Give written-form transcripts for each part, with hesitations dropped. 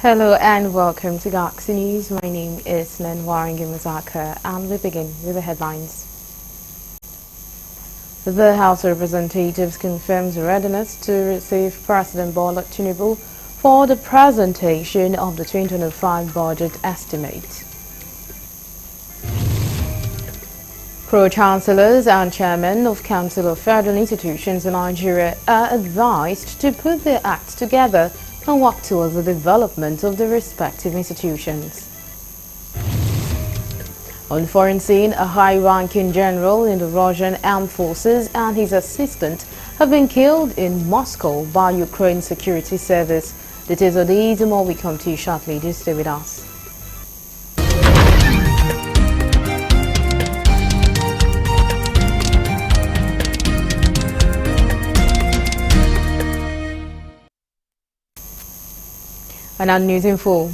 Hello and welcome to Galaxy News. My name is Nenwaringi Mazaka and we begin with the headlines. The House of Representatives confirms readiness to receive President Bola Tinubu for the presentation of the 2025 budget estimate. Pro-chancellors and chairmen of Council of Federal Institutions in Nigeria are advised to put their acts together and work towards the development of the respective institutions. On the foreign scene, a high-ranking general in the Russian armed forces and his assistant have been killed in Moscow by Ukraine Security Service. Details of these and more we come to you shortly. Do stay with us. And our news in full.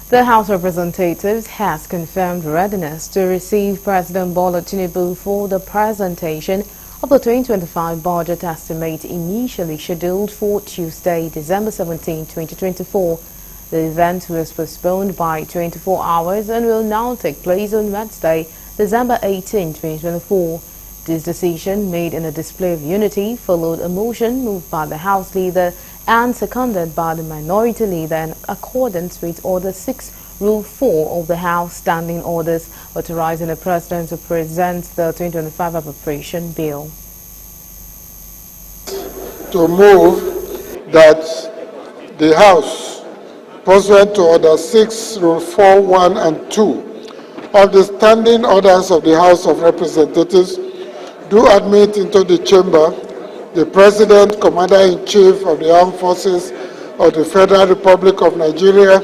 The House of Representatives has confirmed readiness to receive President Bola Tinubu for the presentation of the 2025 budget estimate initially scheduled for Tuesday, December 17, 2024. The event was postponed by 24 hours and will now take place on Wednesday, December 18, 2024. This decision, made in a display of unity, followed a motion moved by the House leader and seconded by the minority leader in accordance with Order 6, Rule 4 of the House Standing Orders, authorizing the President to present the 2025 appropriation bill. To move that the House, pursuant to Order 6, Rule 4, 1 and 2 of the Standing Orders of the House of Representatives, do admit into the chamber the President, Commander-in-Chief of the Armed Forces of the Federal Republic of Nigeria,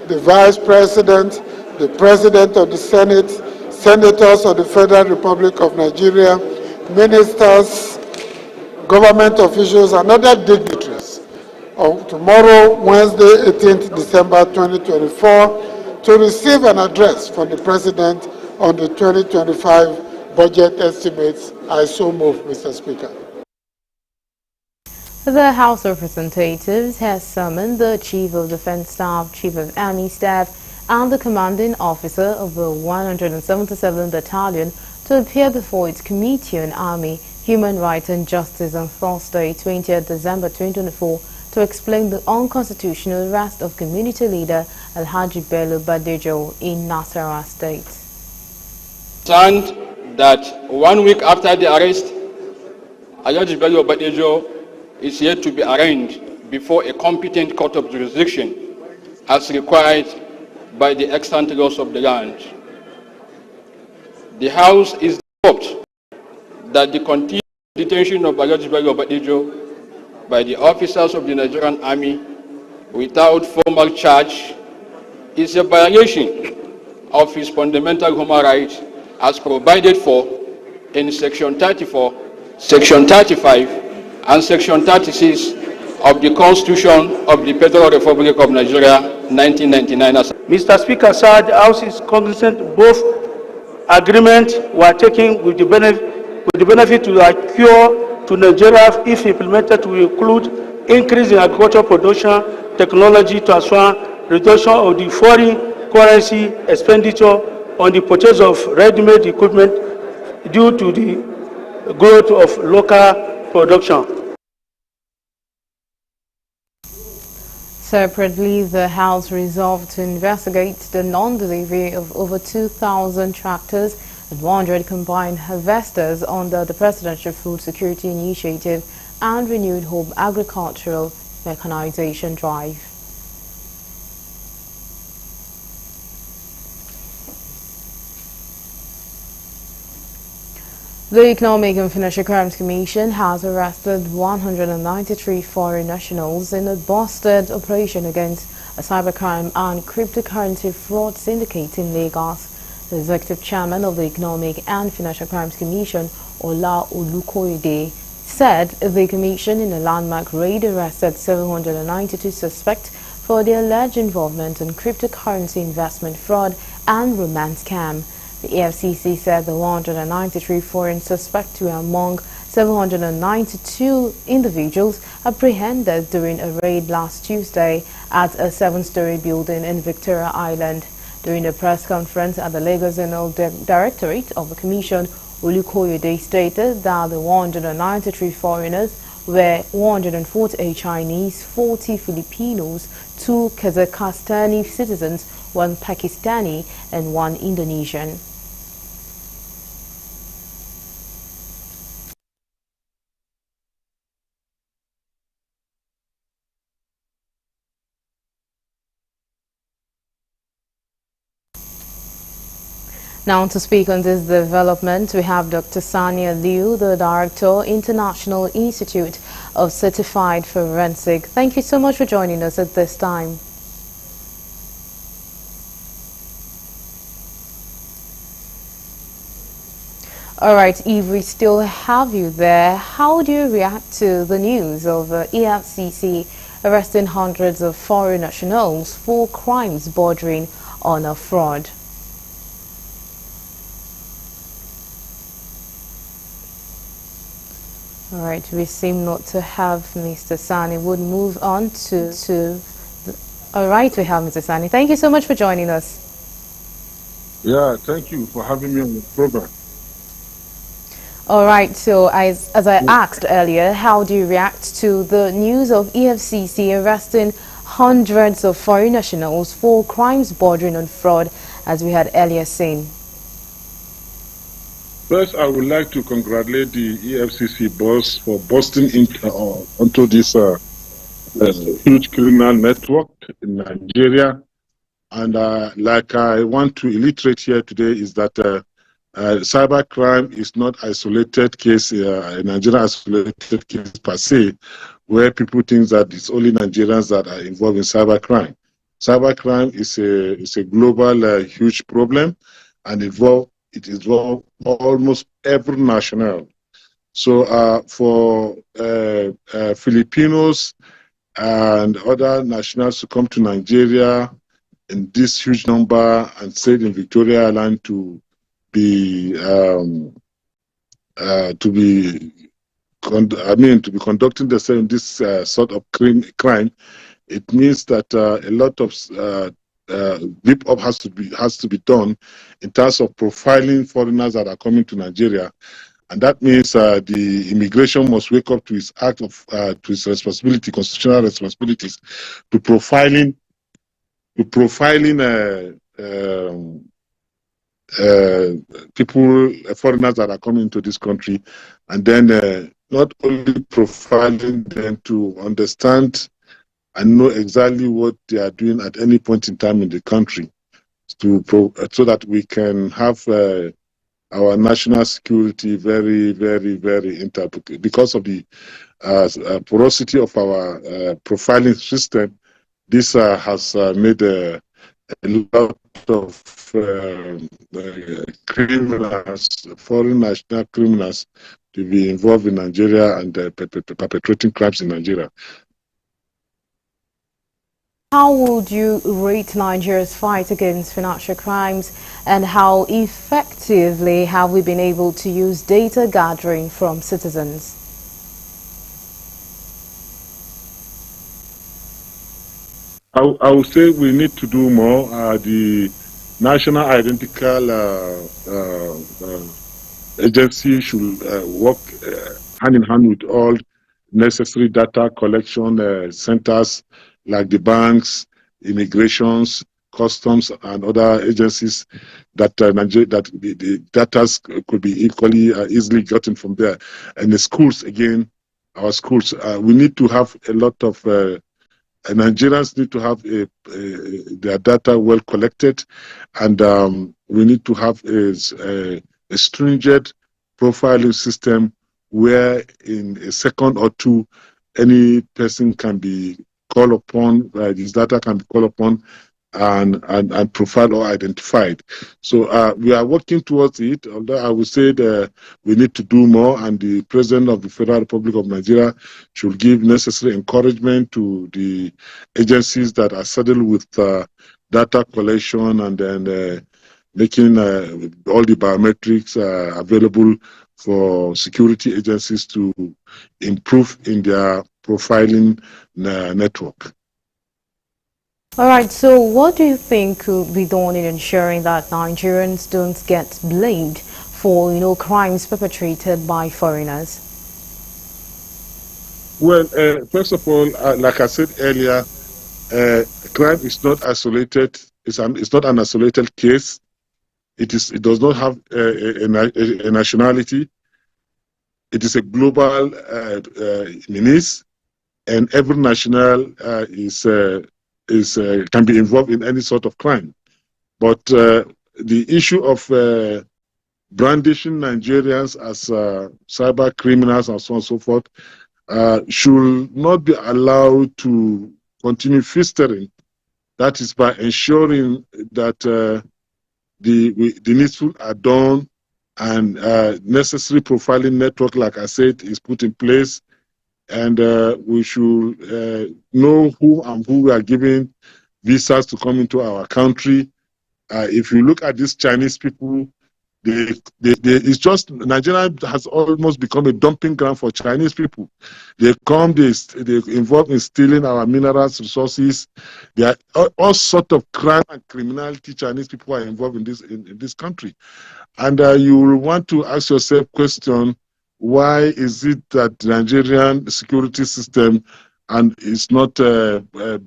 the Vice President, the President of the Senate, Senators of the Federal Republic of Nigeria, Ministers, government officials, and other dignitaries on tomorrow, Wednesday, 18th December 2024, to receive an address from the President on the 2025 budget estimates. I so move, Mr. Speaker. The House of Representatives has summoned the Chief of Defense Staff, Chief of Army Staff, and the Commanding Officer of the 177th Battalion to appear before its Committee on Army, Human Rights and Justice on Thursday, 20th December 2024, to explain the unconstitutional arrest of community leader Alhaji Bello Badejo in Nasarawa State. Concerned that 1 week after the arrest, Alhaji Bello Badejo is yet to be arraigned before a competent court of jurisdiction as required by the extant laws of the land. The House is hoped that the continued detention of Alhaji Bello Badejo by the officers of the Nigerian Army without formal charge is a violation of his fundamental human rights as provided for in Section 34, Section 35, and Section 36 of the Constitution of the Federal Republic of Nigeria, 1999. Mr. Speaker, sir, the House is cognizant both agreements were taken with the benefit to accrue to Nigeria if implemented to include increase in agricultural production, technology transfer, reduction of the foreign currency expenditure on the purchase of ready-made equipment due to the growth of local production. Separately, the House resolved to investigate the non-delivery of over 2,000 tractors and 100 combined harvesters under the Presidential Food Security Initiative and Renewed Hope Agricultural Mechanization Drive. The Economic and Financial Crimes Commission has arrested 193 foreign nationals in a busted operation against a cybercrime and cryptocurrency fraud syndicate in Lagos. The Executive Chairman of the Economic and Financial Crimes Commission, Ola Olukoyede, said the Commission in a landmark raid arrested 792 suspects for their alleged involvement in cryptocurrency investment fraud and romance scam. The EFCC said the 193 foreign suspects were among 792 individuals apprehended during a raid last Tuesday at a 7-story building in Victoria Island. During a press conference at the Lagos Zonal Directorate of the Commission, Olukoyede stated that the 193 foreigners were 148 Chinese, 40 Filipinos, 2 Kazakhstani citizens, 1 Pakistani and 1 Indonesian. Now to speak on this development, we have Dr. Sania Liu, the Director, International Institute of Certified Forensic. Thank you so much for joining us at this time. All right, if we still have you there, how do you react to the news of EFCC arresting hundreds of foreign nationals for crimes bordering on a fraud? All right, we seem not to have Mr. Sani. We'll move on all right, we have Mr. Sani. Thank you so much for joining us. Yeah, thank you for having me on the program. All right, so as I asked earlier, how do you react to the news of EFCC arresting hundreds of foreign nationals for crimes bordering on fraud, as we had earlier seen? First, I would like to congratulate the EFCC boss for busting onto this huge criminal network in Nigeria. And like I want to illustrate here today is that cybercrime is not isolated case, a Nigerian isolated case per se, where people think that it's only Nigerians that are involved in cybercrime. Cybercrime is a global huge problem, and it involves almost every national. So for Filipinos and other nationals to come to Nigeria in this huge number and stay in Victoria Island to be conducting themselves in this sort of crime, it means that a lot of deep up has to be done in terms of profiling foreigners that are coming to Nigeria, and that means the immigration must wake up to its to its responsibility, constitutional responsibilities, to profiling people, foreigners that are coming into this country, and then not only profiling them to understand and know exactly what they are doing at any point in time in the country, so that we can have our national security very, very, very intact. Because of the porosity of our profiling system, this has made a lot of criminals, foreign national criminals, to be involved in Nigeria and perpetrating crimes in Nigeria. How would you rate Nigeria's fight against financial crimes, and how effectively have we been able to use data gathering from citizens? I would say we need to do more. The National Identical Agency should work hand in hand with all necessary data collection centers like the banks, immigrations, customs, and other agencies that the data could be equally easily gotten from there. And the schools, again, our schools, we need to have a lot of Nigerians need to have their data well collected, and we need to have a stringent profiling system where in a second or two, any person can be called upon, this data can be called upon and profiled or identified. So we are working towards it, although I would say that we need to do more, and the President of the Federal Republic of Nigeria should give necessary encouragement to the agencies that are saddled with data collection and then making all the biometrics available for security agencies to improve in their profiling network. All right, so what do you think could be done in ensuring that Nigerians don't get blamed for, crimes perpetrated by foreigners? Well, first of all, like I said earlier, crime is not isolated. It's not an isolated case. It does not have a nationality. It is a global menace, and every national can be involved in any sort of crime. But the issue of brandishing Nigerians as cyber criminals and so on and so forth should not be allowed to continue festering. That is by ensuring that the needful are done and necessary profiling network, like I said, is put in place. And we should know who and who we are giving visas to come into our country. If you look at these Chinese people, it's just Nigeria has almost become a dumping ground for Chinese people. They come, they're involved in stealing our minerals, resources. There are all sorts of crime and criminality. Chinese people are involved in this country, and you will want to ask yourself question: why is it that the Nigerian security system and is not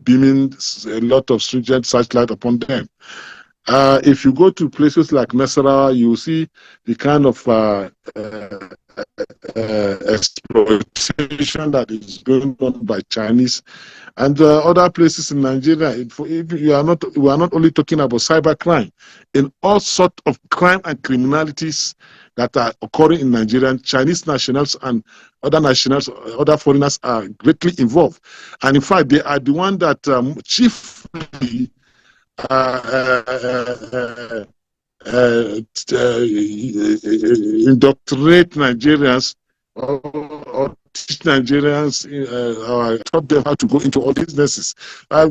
beaming a lot of stringent searchlight upon them? If you go to places like Nasarawa, you see the kind of exploitation that is going on by Chinese and other places in Nigeria. We are not only talking about cyber crime, in all sorts of crime and criminalities that are occurring in Nigeria, Chinese nationals and other nationals, other foreigners are greatly involved. And in fact, they are the one that chiefly indoctrinate Nigerians or teach Nigerians or taught them how to go into all businesses.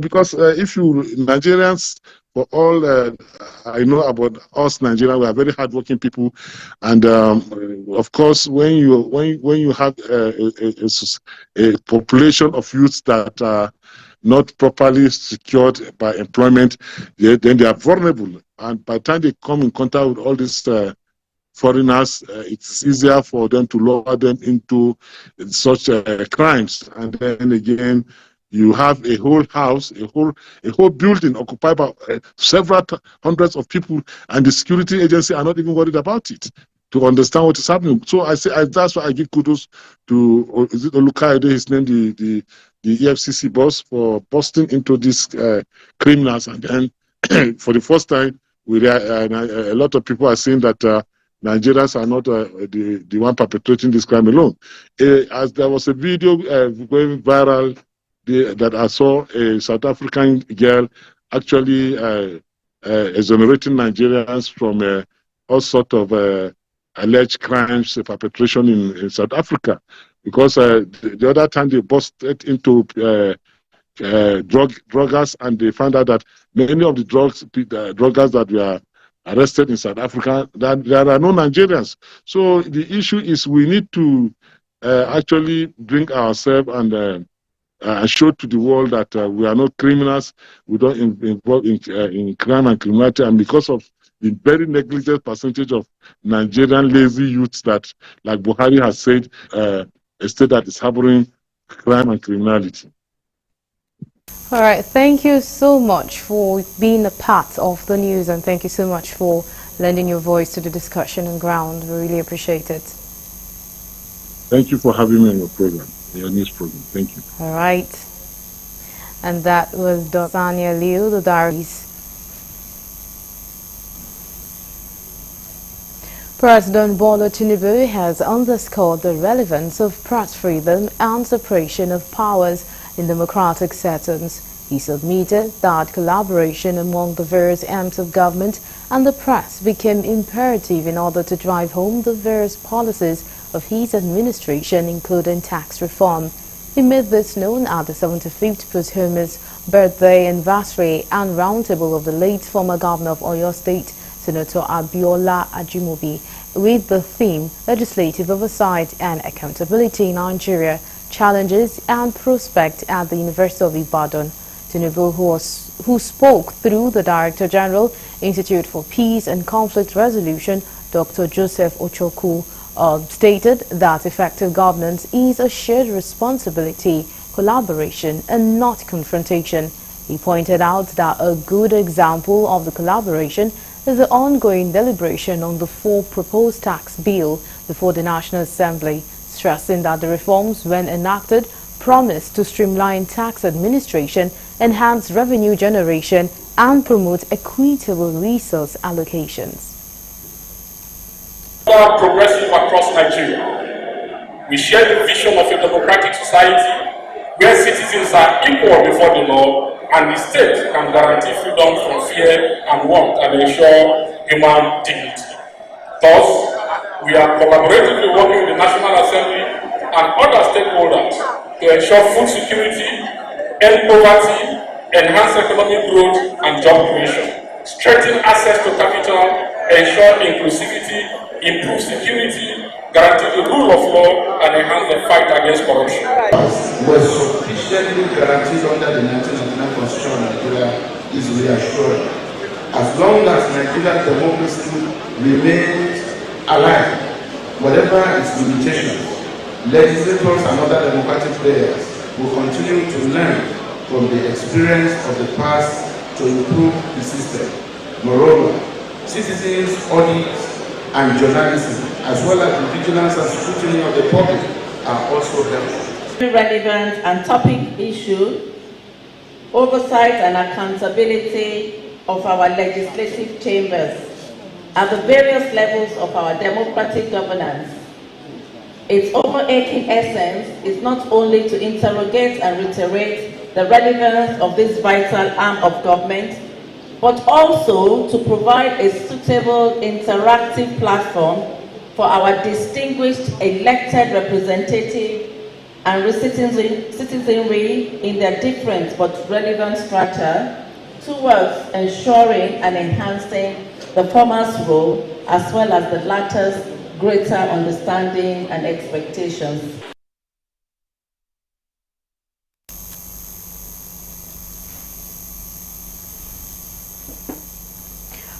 Because if you Nigerians, for all I know about us Nigerians, we are very hardworking people, and of course, when you have a population of youths that are not properly secured by employment, then they are vulnerable. And by the time they come in contact with all these foreigners, it's easier for them to lure them into such crimes. And then again, you have a whole house, a whole building occupied by several hundreds of people, and the security agency are not even worried about it to understand what is happening. So I say that's why I give kudos to is it Olukaide, his name, the EFCC boss, for busting into these criminals. And then for the first time, a lot of people are saying that Nigerians are not the one perpetrating this crime alone. As there was a video going viral that I saw a South African girl actually exonerating Nigerians from all sorts of alleged crimes perpetration in South Africa, because the other time they busted into druggers, and they found out that many of the druggers that were arrested in South Africa, that there are no Nigerians. So the issue is we need to actually bring ourselves and show to the world that we are not criminals, we don't involve in crime and criminality, and because of the very negligent percentage of Nigerian lazy youths that, like Buhari has said, a state that is harboring crime and criminality. All right, thank you so much for being a part of the news, and thank you so much for lending your voice to the discussion on ground. We really appreciate it. Thank you for having me on your program, your news program. Thank you. All right. And that was Dr. Sanya Liu, the diaries. President Bola Tinubu has underscored the relevance of press freedom and separation of powers in democratic settings. He submitted that collaboration among the various arms of government and the press became imperative in order to drive home the various policies of his administration, including tax reform. He made this known at the 75th posthumous birthday anniversary and roundtable of the late former governor of Oyo State, Senator Abiola Ajimobi, with the theme Legislative Oversight and Accountability in Nigeria, Challenges and Prospect at the University of Ibadan. Tinubu, who spoke through the Director General, Institute for Peace and Conflict Resolution, Dr. Joseph Ochoku, stated that effective governance is a shared responsibility, collaboration, and not confrontation. He pointed out that a good example of the collaboration is the ongoing deliberation on the 4 proposed tax bill before the National Assembly, stressing that the reforms, when enacted, promise to streamline tax administration, enhance revenue generation, and promote equitable resource allocations. We are progressive across Nigeria. We share the vision of a democratic society where citizens are equal before the law and the state can guarantee freedom from fear and want and ensure human dignity. Thus, we are collaboratively working with the National Assembly and other stakeholders to ensure food security, end poverty, enhance economic growth and job creation, strengthen access to capital, ensure inclusivity, improve security, guarantee the rule of law, and enhance the fight against corruption. Was sufficiently guaranteed under the 1999 Constitution of Nigeria is reassuring. As long as Nigerian democracy remains alive, whatever its limitations, legislators and other democratic players will continue to learn from the experience of the past to improve the system. Moreover, citizens' audits and journalism, as well as the vigilance and scrutiny of the public, are also helpful. Relevant and topic issue, oversight and accountability of our legislative chambers at the various levels of our democratic governance. Its overarching essence is not only to interrogate and reiterate the relevance of this vital arm of government, but also to provide a suitable interactive platform for our distinguished elected representatives and citizenry in their different but relevant strata towards ensuring and enhancing the former's role as well as the latter's greater understanding and expectations.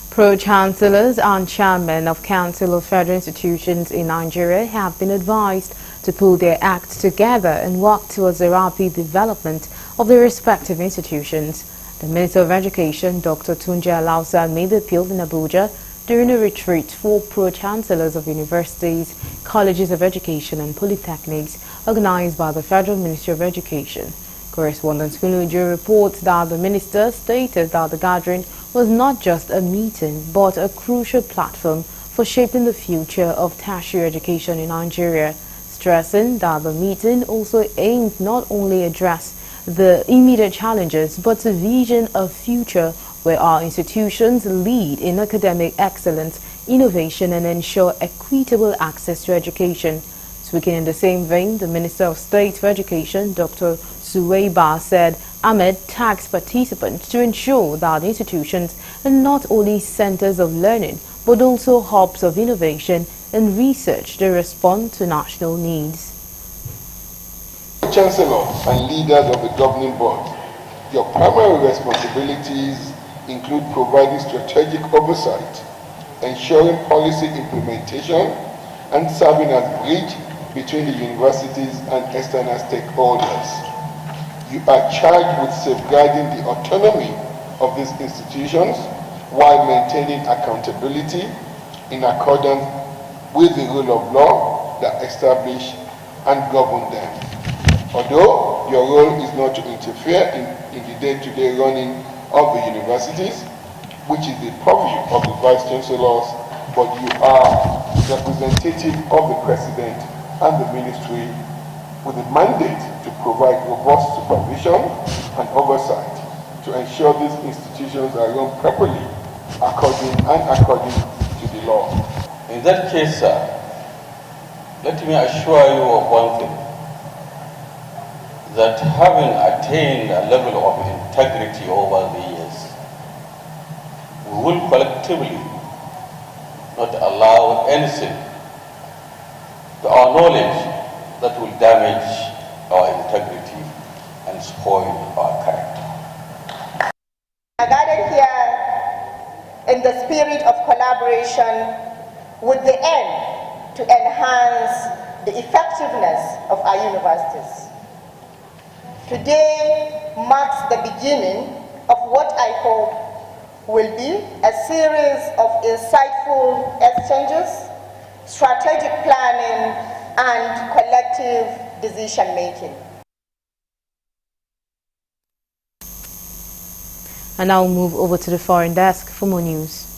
Pro-chancellors and chairmen of Council of Federal Institutions in Nigeria have been advised to pull their acts together and work towards the rapid development of their respective institutions. The Minister of Education, Dr. Tunji Alausa, made the appeal in Abuja during a retreat for pro-chancellors of universities, colleges of education and polytechnics organized by the Federal Ministry of Education. Correspondent Finuju reports that the minister stated that the gathering was not just a meeting but a crucial platform for shaping the future of tertiary education in Nigeria, stressing that the meeting also aimed not only address the immediate challenges but to vision a future where our institutions lead in academic excellence, innovation and ensure equitable access to education. Speaking in the same vein, the Minister of State for Education, Dr. Suwaiba, said Ahmed tasked participants to ensure that institutions are not only centers of learning but also hubs of innovation and research to respond to national needs. Chancellors and leaders of the governing board, your primary responsibilities include providing strategic oversight, ensuring policy implementation, and serving as bridge between the universities and external stakeholders. You are charged with safeguarding the autonomy of these institutions while maintaining accountability in accordance with the rule of law that establish and govern them. Although your role is not to interfere in the day-to-day running of the universities, which is the purview of the Vice Chancellors, but you are representative of the President and the Ministry with a mandate to provide robust supervision and oversight to ensure these institutions are run properly according to the law. In that case, sir, let me assure you of one thing, that having attained a level of integrity over the years, we will collectively not allow anything, to our knowledge, that will damage our integrity and spoil our character. I gathered here in the spirit of collaboration with the aim to enhance the effectiveness of our universities. Today marks the beginning of what I hope will be a series of insightful exchanges, strategic planning, and collective decision-making. And now we'll move over to the foreign desk for more news.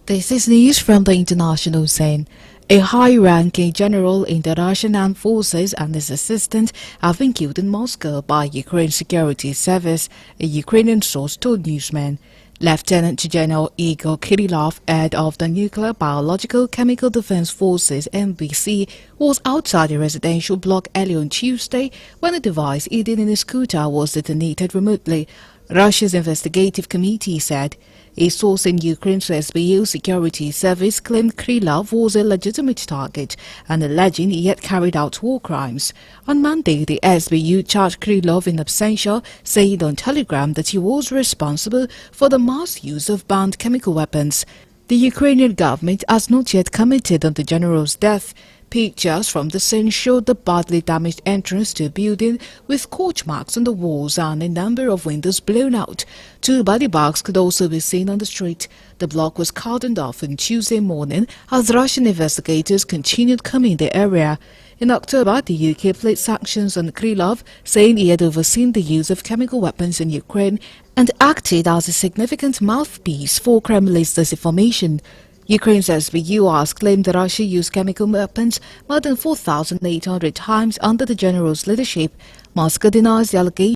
This is news from the international scene. A high-ranking general in the Russian armed forces and his assistant have been killed in Moscow by Ukraine Security Service, a Ukrainian source told newsmen. Lieutenant General Igor Kirillov, head of the Nuclear Biological Chemical Defense Forces (NBC), was outside a residential block early on Tuesday when a device hidden in a scooter was detonated remotely. Russia's investigative committee said. A source in Ukraine's SBU security service claimed Krylov was a legitimate target and alleging he had carried out war crimes. On Monday, the SBU charged Krylov in absentia, saying on Telegram that he was responsible for the mass use of banned chemical weapons. The Ukrainian government has not yet commented on the general's death. Pictures from the scene showed the badly damaged entrance to a building with scorch marks on the walls and a number of windows blown out. 2 body bags could also be seen on the street. The block was cordoned off on Tuesday morning as Russian investigators continued combing the area. In October, the UK placed sanctions on Krylov, saying he had overseen the use of chemical weapons in Ukraine and acted as a significant mouthpiece for Kremlin's disinformation. Ukraine's SBU has claimed that Russia used chemical weapons more than 4,800 times under the general's leadership. Moscow denies the allegation.